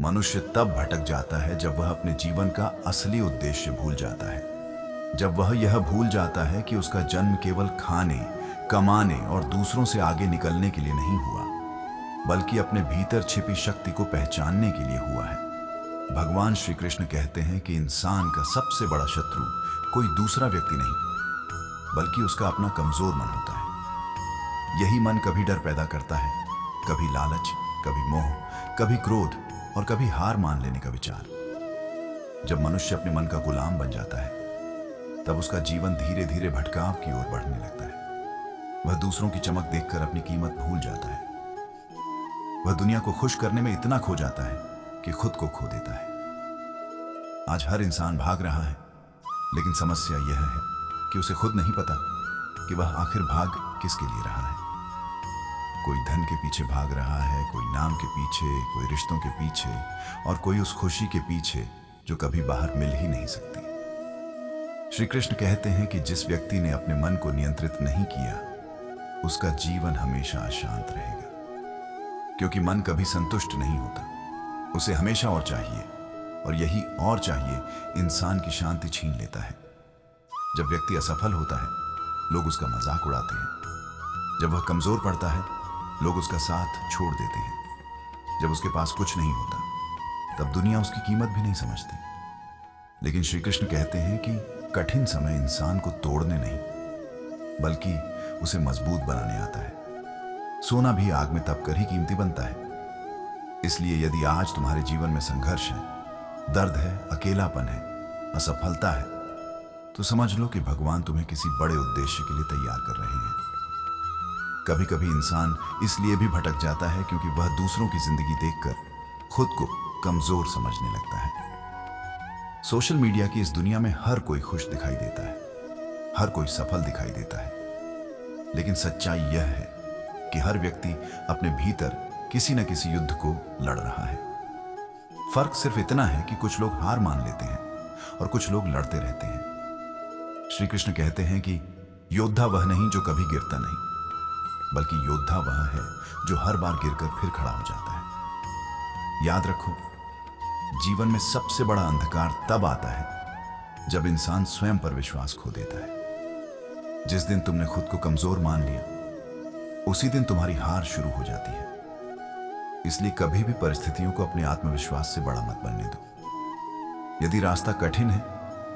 मनुष्य तब भटक जाता है जब वह अपने जीवन का असली उद्देश्य भूल जाता है। जब वह यह भूल जाता है कि उसका जन्म केवल खाने, कमाने और दूसरों से आगे निकलने के लिए नहीं हुआ, बल्कि अपने भीतर छिपी शक्ति को पहचानने के लिए हुआ है। भगवान श्री कृष्ण कहते हैं कि इंसान का सबसे बड़ा शत्रु कोई दूसरा व्यक्ति नहीं, बल्कि उसका अपना कमजोर मन होता है। यही मन कभी डर पैदा करता है, कभी लालच, कभी मोह, कभी क्रोध और कभी हार मान लेने का विचार। जब मनुष्य अपने मन का गुलाम बन जाता है, तब उसका जीवन धीरे धीरे भटकाव की ओर बढ़ने लगता है। वह दूसरों की चमक देखकर अपनी कीमत भूल जाता है। वह दुनिया को खुश करने में इतना खो जाता है कि खुद को खो देता है। आज हर इंसान भाग रहा है, लेकिन समस्या यह है कि उसे खुद नहीं पता कि वह आखिर भाग किसके लिए रहा है। कोई धन के पीछे भाग रहा है, कोई नाम के पीछे, कोई रिश्तों के पीछे और कोई उस खुशी के पीछे जो कभी बाहर मिल ही नहीं सकती। श्री कृष्ण कहते हैं कि जिस व्यक्ति ने अपने मन को नियंत्रित नहीं किया, उसका जीवन हमेशा अशांत रहेगा, क्योंकि मन कभी संतुष्ट नहीं होता। उसे हमेशा और चाहिए, और यही और चाहिए इंसान की शांति छीन लेता है। जब व्यक्ति असफल होता है, लोग उसका मजाक उड़ाते हैं। जब वह कमजोर पड़ता है, लोग उसका साथ छोड़ देते हैं। जब उसके पास कुछ नहीं होता, तब दुनिया उसकी कीमत भी नहीं समझती। लेकिन श्री कृष्ण कहते हैं कि कठिन समय इंसान को तोड़ने नहीं, बल्कि उसे मजबूत बनाने आता है। सोना भी आग में तपकर ही कीमती बनता है। इसलिए यदि आज तुम्हारे जीवन में संघर्ष है, दर्द है, अकेलापन है, असफलता है, तो समझ लो कि भगवान तुम्हें किसी बड़े उद्देश्य के लिए तैयार कर रहे हैं। कभी कभी इंसान इसलिए भी भटक जाता है क्योंकि वह दूसरों की जिंदगी देखकर खुद को कमजोर समझने लगता है। सोशल मीडिया की इस दुनिया में हर कोई खुश दिखाई देता है, हर कोई सफल दिखाई देता है, लेकिन सच्चाई यह है कि हर व्यक्ति अपने भीतर किसी न किसी युद्ध को लड़ रहा है। फर्क सिर्फ इतना है कि कुछ लोग हार मान लेते हैं और कुछ लोग लड़ते रहते हैं। श्री कृष्ण कहते हैं कि योद्धा वह नहीं जो कभी गिरता नहीं, बल्कि योद्धा वह है जो हर बार गिरकर फिर खड़ा हो जाता है। याद रखो, जीवन में सबसे बड़ा अंधकार तब आता है जब इंसान स्वयं पर विश्वास खो देता है। जिस दिन तुमने खुद को कमजोर मान लिया, उसी दिन तुम्हारी हार शुरू हो जाती है। इसलिए कभी भी परिस्थितियों को अपने आत्मविश्वास से बड़ा मत बनने दो। यदि रास्ता कठिन है,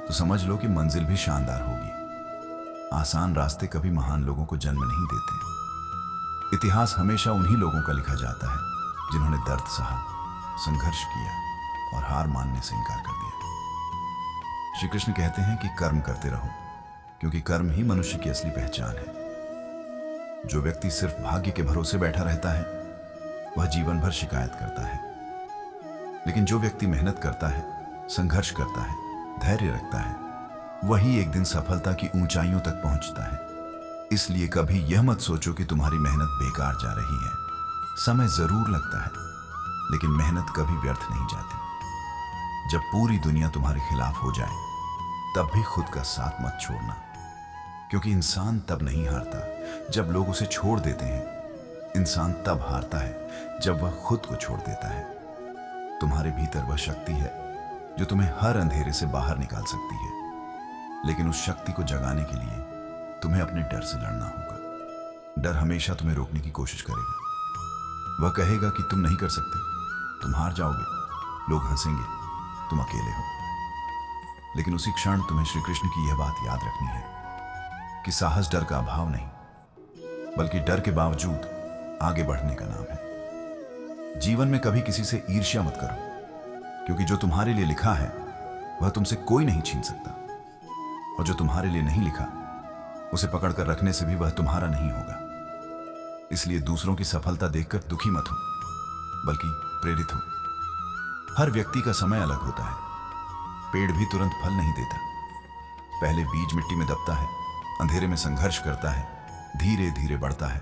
तो समझ लो कि मंजिल भी शानदार होगी। आसान रास्ते कभी महान लोगों को जन्म नहीं देते। इतिहास हमेशा उन्हीं लोगों का लिखा जाता है जिन्होंने दर्द सहा, संघर्ष किया और हार मानने से इनकार कर दिया। श्री कृष्ण कहते हैं कि कर्म करते रहो, क्योंकि कर्म ही मनुष्य की असली पहचान है। जो व्यक्ति सिर्फ भाग्य के भरोसे बैठा रहता है, वह जीवन भर शिकायत करता है। लेकिन जो व्यक्ति मेहनत करता है, संघर्ष करता है, धैर्य रखता है, वही एक दिन सफलता की ऊंचाइयों तक पहुंचता है। इसलिए कभी यह मत सोचो कि तुम्हारी मेहनत बेकार जा रही है। समय जरूर लगता है, लेकिन मेहनत कभी व्यर्थ नहीं जाती। जब पूरी दुनिया तुम्हारे खिलाफ हो जाए, तब भी खुद का साथ मत छोड़ना, क्योंकि इंसान तब नहीं हारता जब लोग उसे छोड़ देते हैं। इंसान तब हारता है जब वह खुद को छोड़ देता है। तुम्हारे भीतर वह शक्ति है जो तुम्हें हर अंधेरे से बाहर निकाल सकती है, लेकिन उस शक्ति को जगाने के लिए तुम्हें अपने डर से लड़ना होगा। डर हमेशा तुम्हें रोकने की कोशिश करेगा। वह कहेगा कि तुम नहीं कर सकते, तुम हार जाओगे, लोग हंसेंगे, तुम अकेले हो। लेकिन उसी क्षण तुम्हें श्री कृष्ण की यह बात याद रखनी है कि साहस डर का अभाव नहीं, बल्कि डर के बावजूद आगे बढ़ने का नाम है। जीवन में कभी किसी से ईर्ष्या मत करो, क्योंकि जो तुम्हारे लिए लिखा है वह तुमसे कोई नहीं छीन सकता, और जो तुम्हारे लिए नहीं लिखा, उसे पकड़कर रखने से भी वह तुम्हारा नहीं होगा। इसलिए दूसरों की सफलता देखकर दुखी मत हो, बल्कि प्रेरित हो। हर व्यक्ति का समय अलग होता है। पेड़ भी तुरंत फल नहीं देता। पहले बीज मिट्टी में दबता है, अंधेरे में संघर्ष करता है, धीरे धीरे बढ़ता है,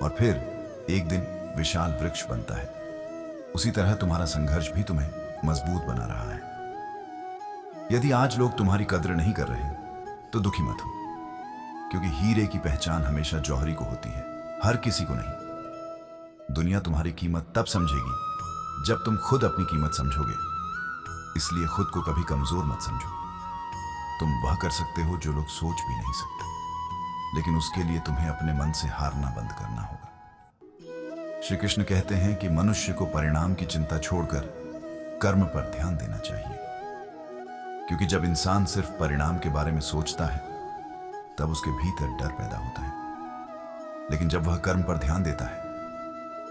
और फिर एक दिन विशाल वृक्ष बनता है। उसी तरह तुम्हारा संघर्ष भी तुम्हें मजबूत बना रहा है। यदि आज लोग तुम्हारी कद्र नहीं कर रहे, तो दुखी मत हो, क्योंकि हीरे की पहचान हमेशा जौहरी को होती है, हर किसी को नहीं। दुनिया तुम्हारी कीमत तब समझेगी जब तुम खुद अपनी कीमत समझोगे। इसलिए खुद को कभी कमजोर मत समझो। तुम वह कर सकते हो जो लोग सोच भी नहीं सकते, लेकिन उसके लिए तुम्हें अपने मन से हारना बंद करना होगा। श्री कृष्ण कहते हैं कि मनुष्य को परिणाम की चिंता छोड़कर कर्म पर ध्यान देना चाहिए, क्योंकि जब इंसान सिर्फ परिणाम के बारे में सोचता है तब उसके भीतर डर पैदा होता है, लेकिन जब वह कर्म पर ध्यान देता है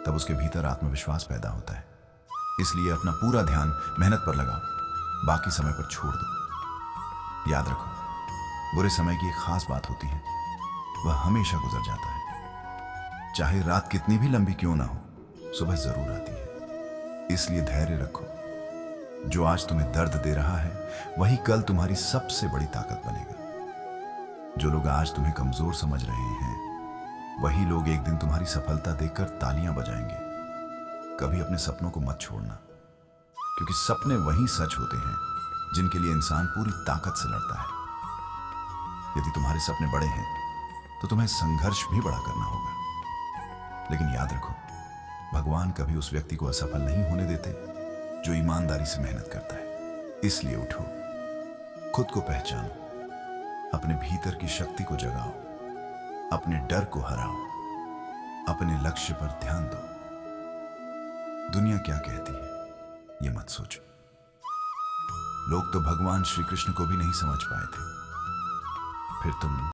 तब उसके भीतर आत्मविश्वास पैदा होता है। इसलिए अपना पूरा ध्यान मेहनत पर लगाओ, बाकी समय पर छोड़ दो। याद रखो, बुरे समय की एक खास बात होती है, वह हमेशा गुजर जाता है। चाहे रात कितनी भी लंबी क्यों ना हो, सुबह जरूर आती है। इसलिए धैर्य रखो। जो आज तुम्हें दर्द दे रहा है वही कल तुम्हारी सबसे बड़ी ताकत बनेगा। जो लोग आज तुम्हें कमजोर समझ रहे हैं वही लोग एक दिन तुम्हारी सफलता देखकर तालियां बजाएंगे। कभी अपने सपनों को मत छोड़ना, क्योंकि सपने वही सच होते हैं जिनके लिए इंसान पूरी ताकत से लड़ता है। यदि तुम्हारे सपने बड़े हैं तो तुम्हें संघर्ष भी बड़ा करना होगा, लेकिन याद रखो, भगवान कभी उस व्यक्ति को असफल नहीं होने देते जो ईमानदारी से मेहनत करता है। इसलिए उठो, खुद को पहचानो, अपने भीतर की शक्ति को जगाओ, अपने डर को हराओ, अपने लक्ष्य पर ध्यान दो। दुनिया क्या कहती है ये मत सोचो। लोग तो भगवान श्री कृष्ण को भी नहीं समझ पाए थे, फिर तुम